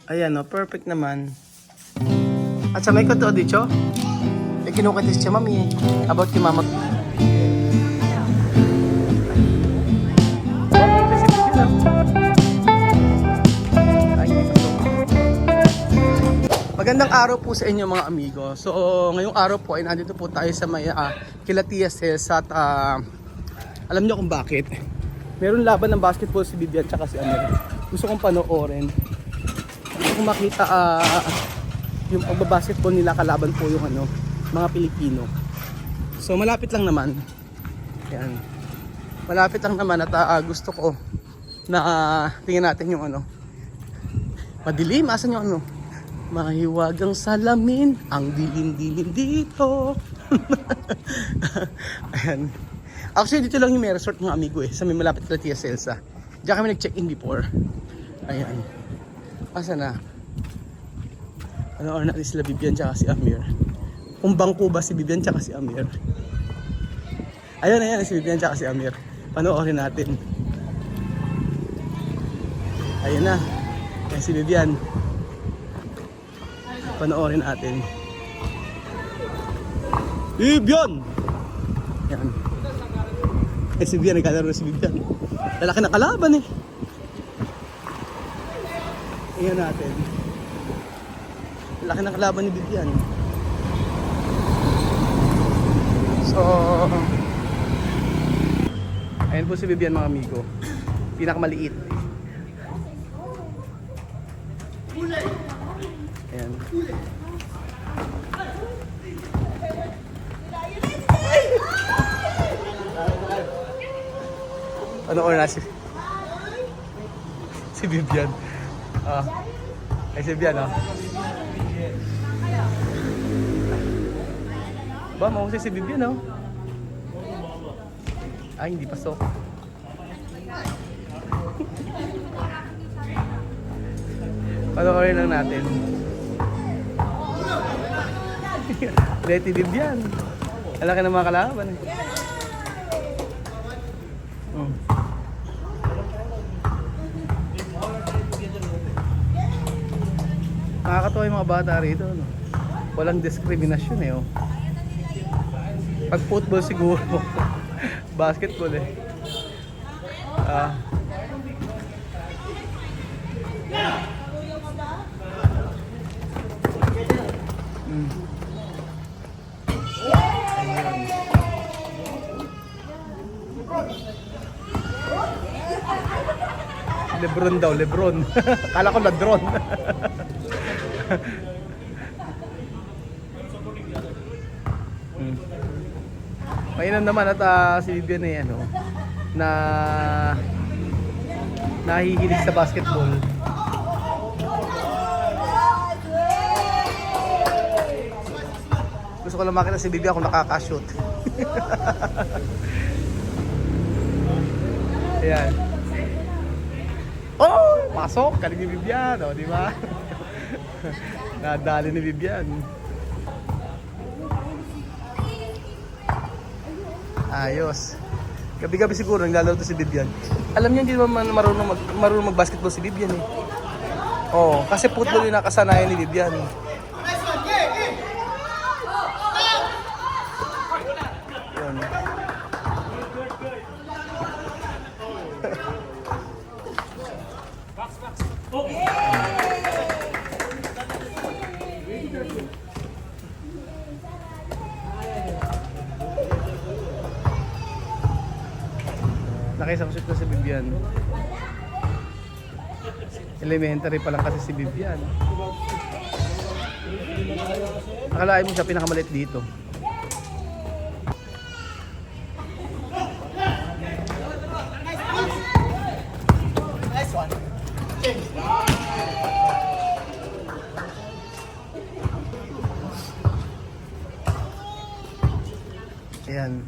Ayan o, perfect naman. At sa may koto, dicho? Kinukatis siya, mami. About kay mama. Magandang araw po sa inyo mga amigo. So ngayong araw po ay nandito po tayo sa may Kilatias Hills at alam niyo kung bakit. Meron laban ng basketball si Vivian tsaka si Amir. Gusto kong panoorin. Gusto kong makita yung pagbabasketball nila kalaban po yung mga Pilipino. So malapit lang naman. Yan. Malapit lang naman at gusto ko na tingnan natin yung madilim, asan yung mahiwagang salamin, ang dilim-dilim dito. Ayan. Actually, dito lang yung may resort mga amigo sa may malapit na Tia Celsa. Diyan kami nag-check-in before. Ayan. Asa na? Ano natin sila Vivian tsaka si Amir. Kung bangko ba si Vivian tsaka si Amir. Ayan si Vivian tsaka si Amir. Panoorin natin. Ayan na. Ayan si Vivian. Panoorin natin. Vivian! Yan. Si Vivian, nagkalaro si Vivian. Lalaki na kalaban Ayan natin. Lalaki na kalaban ni Vivian. So, ayan po si Vivian mga amigo. Pinakamaliit. Ayan. Panoorin na si Vivian. Ay si Vivian Ba, mahusay si Vivian Ay, hindi pasok. Panoorin lang natin. Letty Vivian. Alaki ng mga kalaban Nakakatawa yung mga bata rito Walang diskriminasyon Pag football siguro. Basketball Lebron daw, Lebron. Kala ko ladron. Mainam naman at si Vivian na nahihilig sa basketball. Gusto ko lang makita si Vivian kung nakaka-shoot. Ayan. Oh! Pasok! Kaling ni Vivian, di ba? Nadali ni Vivian. Ayos. Gabi-gabi siguro naglalaro to si Vivian. Alam niyo hindi naman marunong mag-basketball si Vivian kasi football yung nakasanayan ni Vivian. Yun. Nakisang shoot na si Vivian. Elementary pa lang kasi si Vivian. Akalain mo siya pinakamalit dito. Nice one. Ayan.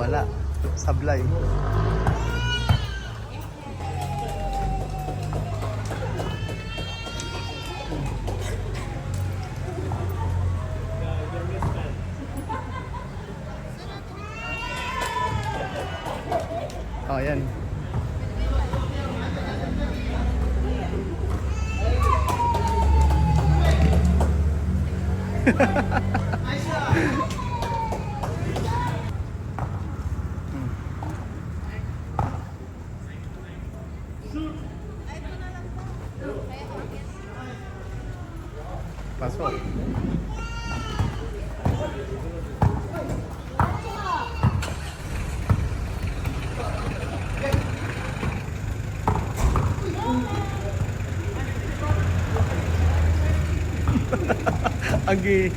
Wala. Sablay. Oh, yan. Pasok. Agi.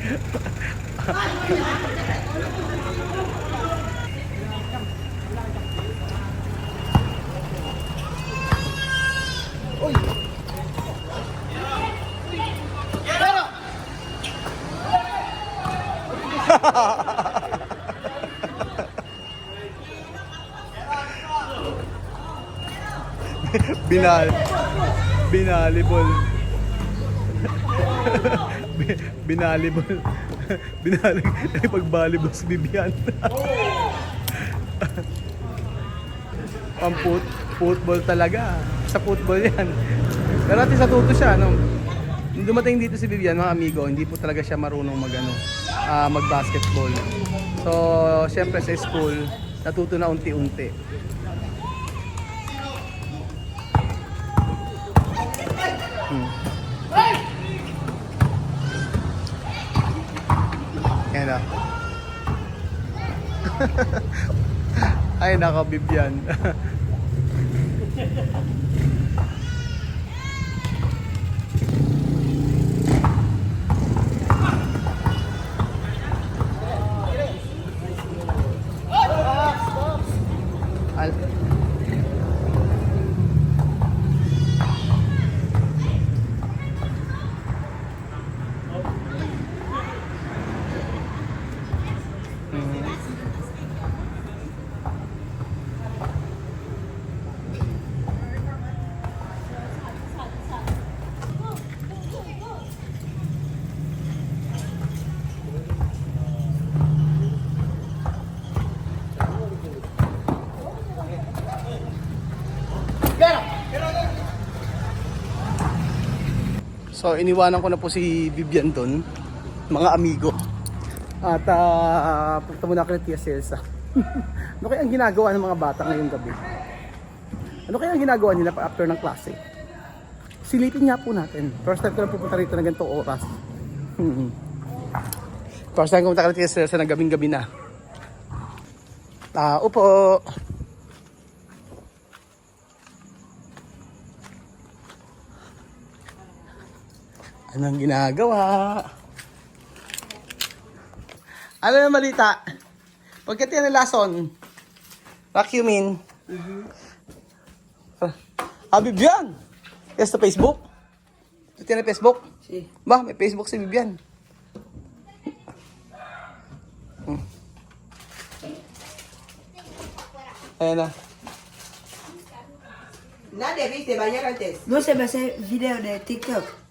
Binalibol. Binalibol. Pagbalibol si Bibian. Football talaga. Sa football yan. Pero at sa tuto siya, no? Nung dumating dito si Bibian, mga amigo, hindi po talaga siya marunong mag-basketball. So, syempre sa school, natuto na unti-unti. Yan na. Ay, naka Bibian. So iniwanan ko na po si Bibian doon, mga amigo. At punta muna ako ng Tia Celsa. Ano kaya ang ginagawa ng mga bata ngayong gabi? Ano kaya ang ginagawa nila after ng klase? Silipin nga po natin. First time ko na pupunta rito ng ganitong oras. First time ko pumunta ng Tia Celsa ng gabing-gabi na. Upo. Anong ginagawa? Ano yung malita? Pagkat yan ang lason, vacuumin. Bibian! Yes, sa Facebook? Ito yan ang Facebook? Si. Ba, may Facebook si Bibian. Ayan na. Nadie viste bañar antes. No se me hace video de TikTok.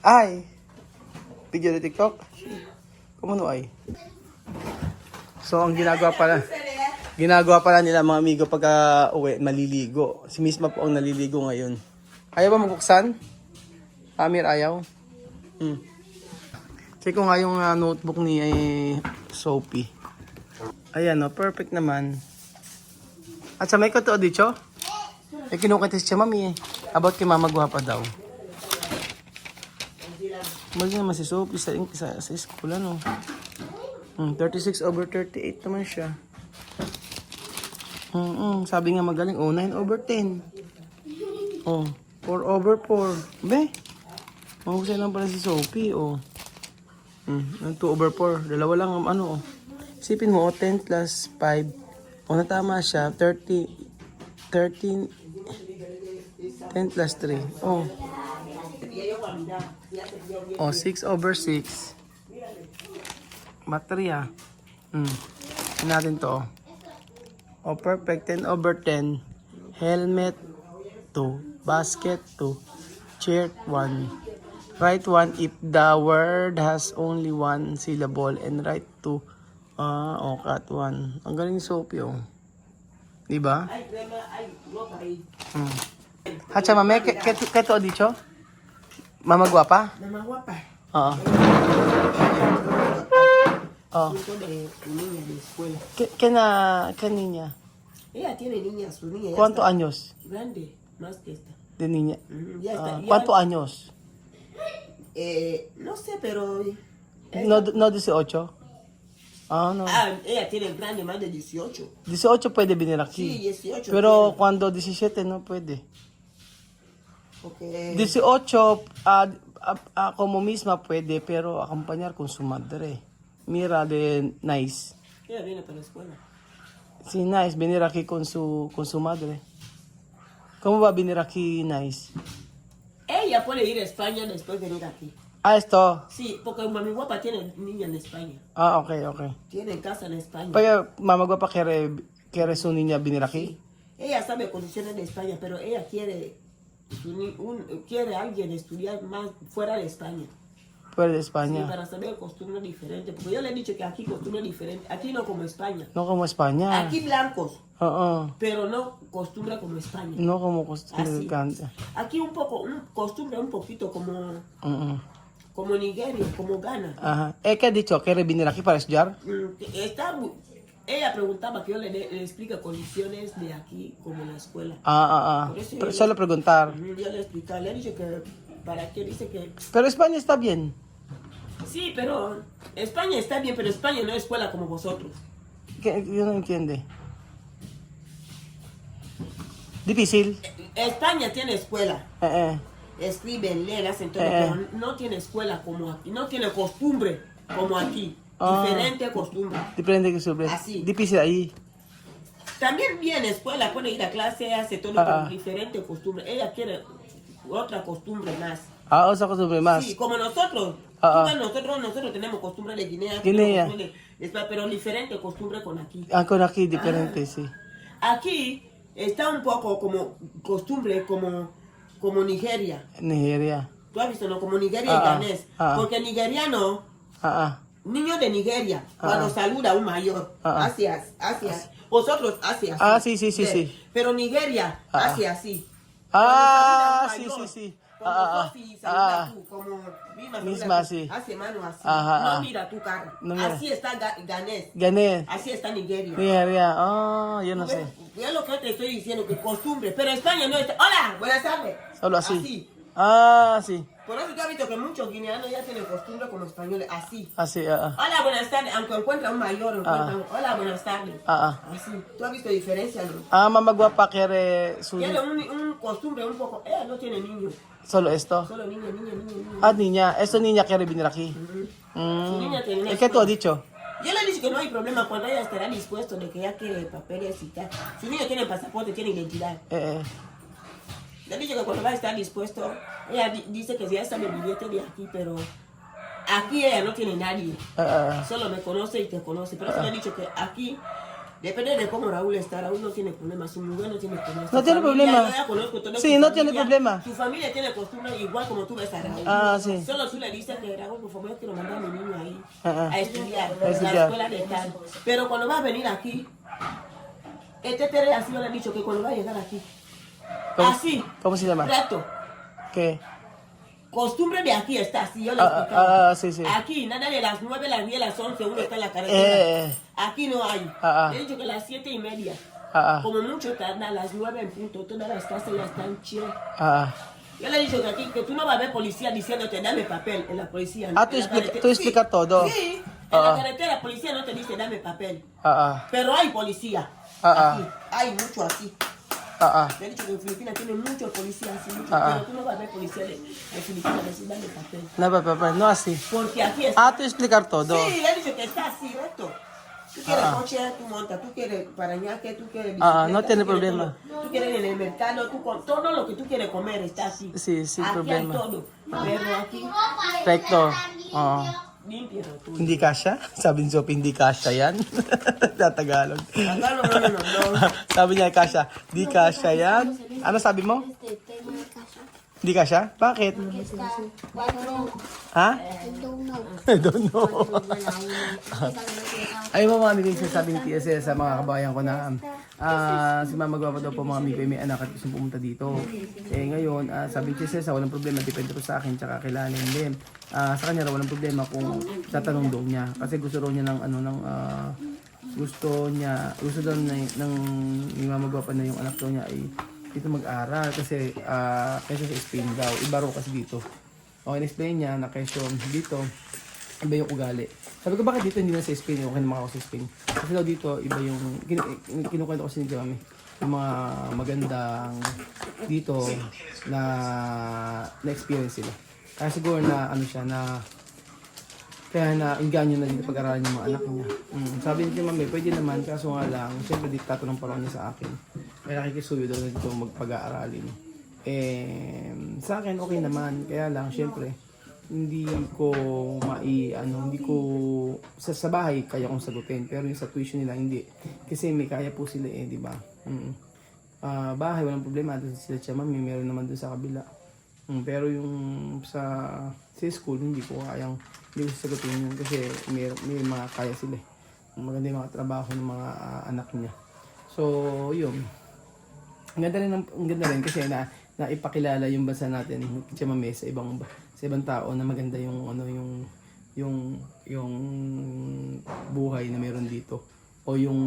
Ay! Video na TikTok? Kumuno ay? So, ang ginagawa pala nila mga amigo pagka uwi, maliligo. Si Misma po ang naliligo ngayon. Ayaw ba magbuksan? Amir, ayaw? Check ko nga yung notebook ni Sophie. Ayan, no, perfect naman. At sa may ko to, Dicho? Kinukuntis siya, mami, about kay mama guwapa daw. Mali naman si Sophie sa school, ano? 36/38 naman siya. Sabi nga magaling, 9/10. 4/4. Be, mahusay lang pala si Sophie, 2/4. Dalawa lang ang ano, Isipin mo, 10 plus 5. Kung natama siya, 13, 10 plus 3. 6/6. Baterya. Natin to. Oh, perfect. 10/10. Helmet 2. Basket 2. Chair 1. Write 1 if the word has only one syllable and write 2. Cat 1. Ang galing Sophie, oh. Diba? Hay crema, hay ropa ahí. Hacha, mame, keto dicho? Mama guapa? La más guapa. Oo. Oh. Punto de tu niña de escuela. ¿Qué niña? Ella tiene niña, su niña ya ¿Cuántos está años grande, más que esta. de niña? Ya está. ya- ¿Cuántos años? No sé, pero... No 18. No. Ella tiene grande, más de 18. 18 puede venir aquí. Sí, 18 Pero tiene. cuando 17 no puede. Porque... 18 como misma puede, pero acompañar con su madre. Mira de Nice. Ella viene para la escuela. Sí, Nice, venir aquí con su madre. ¿Cómo va a venir aquí Nice? Ella puede ir a España después de venir aquí. Esto. Sí, porque mami guapa tiene niña en España. Ok. Tiene casa en España. Pero mamá guapa quiere su niña venir aquí. Ella sabe condiciones de España, pero ella quiere quiere alguien estudiar más fuera de España. Fuera de Sí, España. para saber costumbres diferentes. Porque yo le he dicho que aquí costumbres diferentes. Aquí no como España. No como España. Aquí blancos, Uh-uh. pero no costumbre como España. No como costumbre Así. grande. Aquí costumbre un poquito Uh-uh. como Nigeria, como Ghana. Ajá. ¿Qué ha dicho? ¿Quiere venir aquí para estudiar? Ella preguntaba que yo le explique condiciones de aquí como en la escuela. Por eso Pero yo solo preguntar. Yo le explicaba, le he dicho que para qué dice que Pero España está bien. sí, pero España está bien, pero España no es escuela como vosotros. Yo no entiende. Difícil. España tiene escuela. Escriben, leen, hacen todo, pero no tiene escuela como aquí, no tiene costumbre como aquí. Diferente costumbre. Depende de su Así. Difícil ahí. También viene escuela, puede ir a clase, hace todo, pero diferente costumbre. Ella quiere otra costumbre más. Otra costumbre más. Sí, como nosotros. Nosotros tenemos costumbre de Guinea. Guinea. Costumbre pero diferente costumbre con aquí. Con aquí diferente, sí. Aquí está un poco como costumbre como Nigeria. Nigeria. Tú has visto, ¿no? Como Nigeria y ganés. Porque nigeriano, niño de Nigeria, cuando saluda a un mayor, hace así. Vosotros hace así. Sí. Pero Nigeria hace así. Sí. Como Sofi saluda tú, como Misma, sí. hace mano así. Ajá. No mira tu cara. No mira. Así está ganés. Gané. Así está Nigeria. Nigeria. Yo no sé. Es lo que yo te estoy diciendo, que costumbre. Pero España no está. Hola, buenas tardes. Solo así. Sí. Por eso tú has visto que muchos guineanos ya tienen costumbre como españoles, así. Así, Hola, buenas tardes. Aunque encuentra un mayor, hola, buenas tardes. Así. ¿Tú has visto diferencia, no? Mamá guapa quiere su... Tiene un costumbre un poco. Ella no tiene niño. Solo esto. Solo niño. Niña. Esta niña quiere venir aquí. Su niña tiene una ¿Es que tú has escuela. dicho? Yo le he dicho que no hay problema cuando ella estará dispuesto de que ella quiere papeles y tal. Su niño tiene pasaporte, tiene identidad. Le he dicho que cuando va a estar dispuesto, ella dice que ya está el billete de aquí, pero aquí ella no tiene nadie. Solo me conoce y te conoce. Pero eso le he dicho que aquí, depende de cómo Raúl está. Raúl no tiene problema, su mujer no tiene problema. No tiene problema. Yo ya conozco toda Sí, su no familia. tiene problema. Su familia tiene costumbre igual como tú ves a Raúl. Sí. Solo tú le dices que Raúl, por favor, yo quiero mandar a mi niño ahí a estudiar, A en estudiar. la escuela de tal. Pero cuando va a venir aquí, Tere así yo le he dicho que cuando va a llegar aquí, así, ¿Cómo se llama? reto. ¿Qué? Costumbre de aquí está así, yo le explicaba. Sí. Aquí, nada de las 9, las 10, las 11, uno está en la carretera. Aquí no hay. Le he dicho que las 7:30, como mucho tarda, las 9 en punto, todas las casas ya están chill. Yo le he dicho que aquí, que tú no vas a ver policía diciéndote dame papel en la policía. Tú explicas todo. Sí, en la carretera la policía no te dice dame papel. Pero hay policía. Aquí, hay mucho así. Le he dicho que en Filipinas tienen muchos policías así, mucho, pero tú no vas a ver policía de Filipinas decir dame papel. No así. Porque aquí está. Tú explicar todo. Sí, le he dicho que está así, recto. Tú quieres coche, tú montas, tú quieres parañaque, tú quieres bicicleta. No tiene tú quieres problema. todo. Tú quieres en el mercado, todo lo que tú quieres comer está así. Sí, aquí problema. hay todo. Pero aquí, Recto. limpia na todo. Hindi kasya? Sabi ni Sophie, hindi kasya yan. Sa Tagalog. Acá no. Sabi niya, kasya. Di kasya yan. Ano sabi mo? Hindi kasya? Bakit? Ha? I don't know. Ay mga amigo, yung sabi ni TSS sa mga kabayan ko na si Mama Guapa daw po mga amigo may anak at gusto pumunta dito. Eh ngayon, sabi ni TSS, walang problema, depende po sa akin tsaka kilalanin din. Sa kanya raw walang problema kung tatanong daw niya kasi gusto raw niya ng gusto daw ng ni Mama Guapa na yung anak daw niya ay dito mag-aral kasi kaysa sa Spain daw. Iba raw kasi dito. Okay, na-explain niya na kaysa dito, iba yung ugali. Sabi ko, bakit dito hindi na sa Spain? Okay naman ako sa Spain. Kasi daw dito, iba yung, kinukwento ko si Mami, yung mga magandang dito na experience sila. Kaya siguro na, kaya na-inganyo na dito pag-aralan yung mga anak niya. Sabi ni Mami, pwede naman, kaso nga lang, siyempre dito tatanong pa niya sa akin. Kaya nakikisuyo daw na dito magpag-aaralin. Sa akin okay naman, kaya lang syempre hindi ko sa bahay kaya kong sagutin, pero yung sa tuition nila hindi kasi may kaya po sila di ba? Bahay walang problema, doon sila siya mami, meron naman doon sa kabila. Pero yung sa school hindi ko sagutin yun kasi may mga kaya sila maganda yung mga trabaho ng mga anak niya. So yun, ang ganda rin kasi na ipakilala yung bansa natin Chamame sa ibang tao na maganda yung yung buhay na meron dito o yung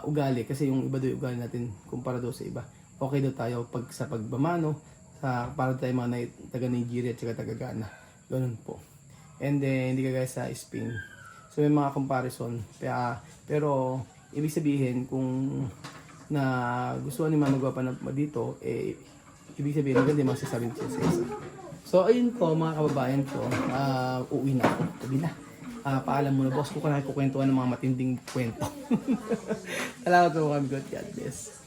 ugali kasi yung iba daw yung ugali natin kumpara daw sa iba. Okay daw tayo sa pagbamano para tayo mga taga Nigeria at taga Ghana. Ganun po. And then hindi ka guys sa Spain. So may mga comparison. Pero ibig sabihin kung na gusto ni Mama Guapa na dito, ibig sabihin maganda yung masasabi niya sa isa. So ayun po mga kababayan ko, uuwi na ako. Sabi na, paalam muna boss ko kung nakikukwentuhan ng mga matinding kwento. Salamat po kami, God bless.